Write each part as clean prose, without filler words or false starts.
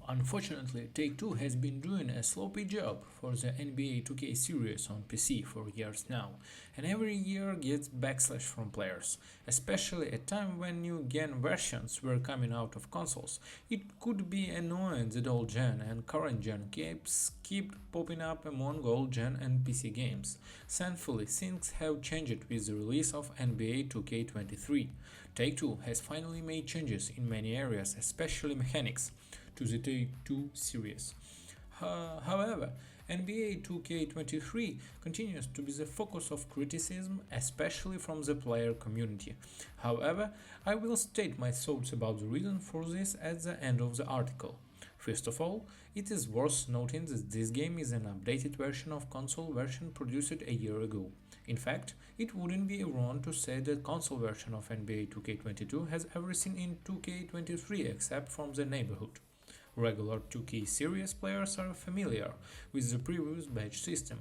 Unfortunately, Take-Two has been doing a sloppy job for the NBA 2K series on PC for years now, and every year gets backslash from players, especially at a time when new gen versions were coming out of consoles. It could be annoying that old gen and current gen games keep popping up among old gen and PC games. Thankfully, things have changed with the release of NBA 2K23. Take-Two has finally made changes in many areas, especially mechanics, to the Take-Two series. However, NBA 2K23 continues to be the focus of criticism, especially from the player community. However, I will state my thoughts about the reason for this at the end of the article. First of all, it is worth noting that this game is an updated version of console version produced a year ago. In fact, it wouldn't be wrong to say that console version of NBA 2K22 has everything in 2K23 except from the neighborhood. Regular 2K series players are familiar with the previous badge system.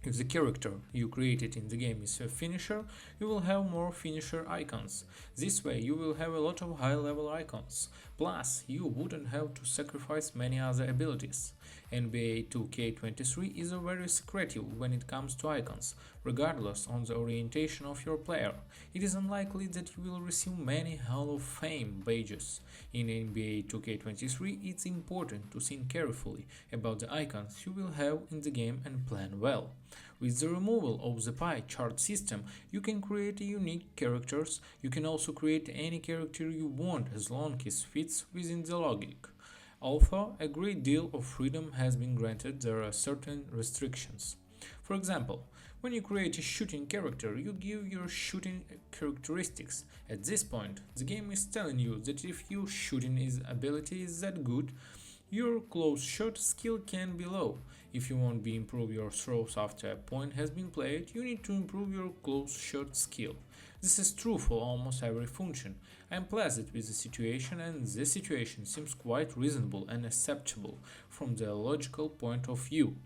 If the character you created in the game is a finisher, you will have more finisher icons. This way you will have a lot of high-level icons. Plus, you wouldn't have to sacrifice many other abilities. NBA 2K23 is very secretive when it comes to icons, regardless on the orientation of your player. It is unlikely that you will receive many Hall of Fame badges. In NBA 2K23, it's important to think carefully about the icons you will have in the game and plan well. With the removal of the pie chart system, you can create unique characters. You can also create any character you want as long as it fits within the logic. Although a great deal of freedom has been granted, there are certain restrictions. For example, when you create a shooting character, you give your shooting characteristics. At this point, the game is telling you that if your shooting ability is that good, your close shot skill can be low. If you want to improve your throws after a point has been played, you need to improve your close shot skill. This is true for almost every function. I am pleased with the situation, and this situation seems quite reasonable and acceptable from the logical point of view.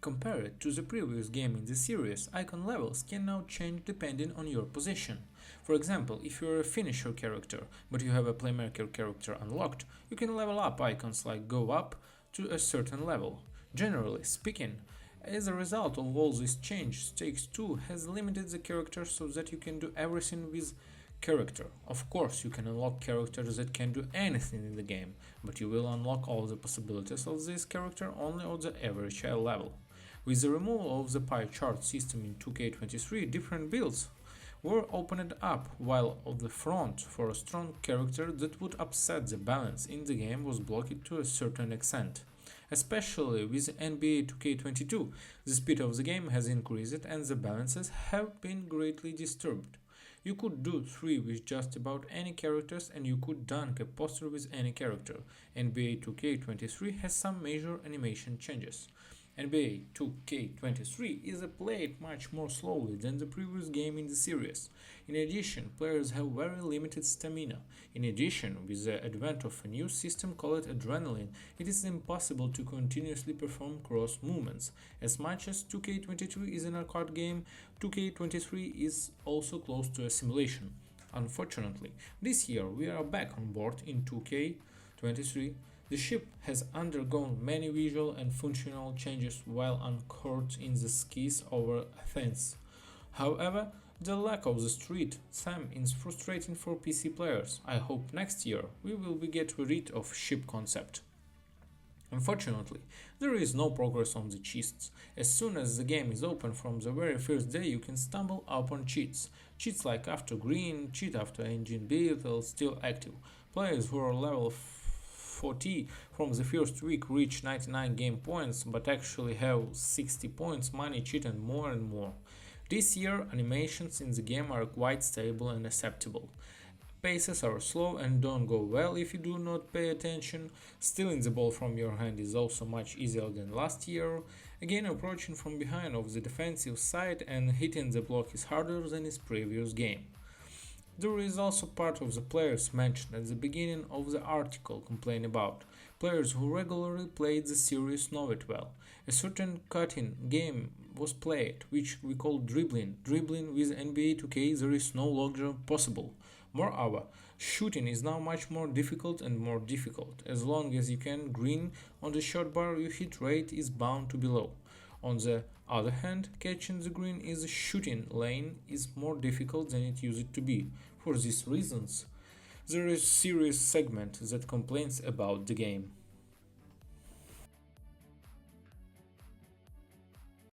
Compared to the previous game in the series, icon levels can now change depending on your position. For example, if you are a finisher character, but you have a playmaker character unlocked, you can level up icons like go up to a certain level. Generally speaking, as a result of all these changes, Take-Two has limited the character so that you can do everything with character. Of course, you can unlock characters that can do anything in the game, but you will unlock all the possibilities of this character only on the average level. With the removal of the pie chart system in 2K23, different builds were opened up, while on the front for a strong character that would upset the balance in the game was blocked to a certain extent. Especially with NBA 2K22, the speed of the game has increased and the balances have been greatly disturbed. You could do 3 with just about any characters and you could dunk a poster with any character. NBA 2K23 has some major animation changes. NBA 2K23 is played much more slowly than the previous game in the series. In addition, players have very limited stamina. In addition, with the advent of a new system called Adrenaline, it is impossible to continuously perform cross movements. As much as 2K22 is an arcade game, 2K23 is also close to a simulation. Unfortunately, this year we are back on board in 2K23. The ship has undergone many visual and functional changes while anchored in the skies over Athens. However, the lack of the street theme is frustrating for PC players. I hope next year we will get rid of ship concept. Unfortunately, there is no progress on the cheats. As soon as the game is open from the very first day, you can stumble upon cheats. Cheats like after green, cheat after engine build are still active. Players who are level 40 from the first week reach 99 game points but actually have 60 points, money, cheat and more. This year animations in the game are quite stable and acceptable. Paces are slow and don't go well if you do not pay attention. Stealing the ball from your hand is also much easier than last year. Again, approaching from behind of the defensive side and hitting the block is harder than its previous game. There is also part of the players mentioned at the beginning of the article complain about. Players who regularly played the series know it well. A certain cutting game was played, which we call dribbling. Dribbling with NBA 2K there is no longer possible. Moreover, Shooting is now much more difficult and more difficult. As long as you can green on the shot bar, your hit rate is bound to be low. On the other hand, catching the green in the shooting lane is more difficult than it used to be. For these reasons, there is a serious segment that complains about the game.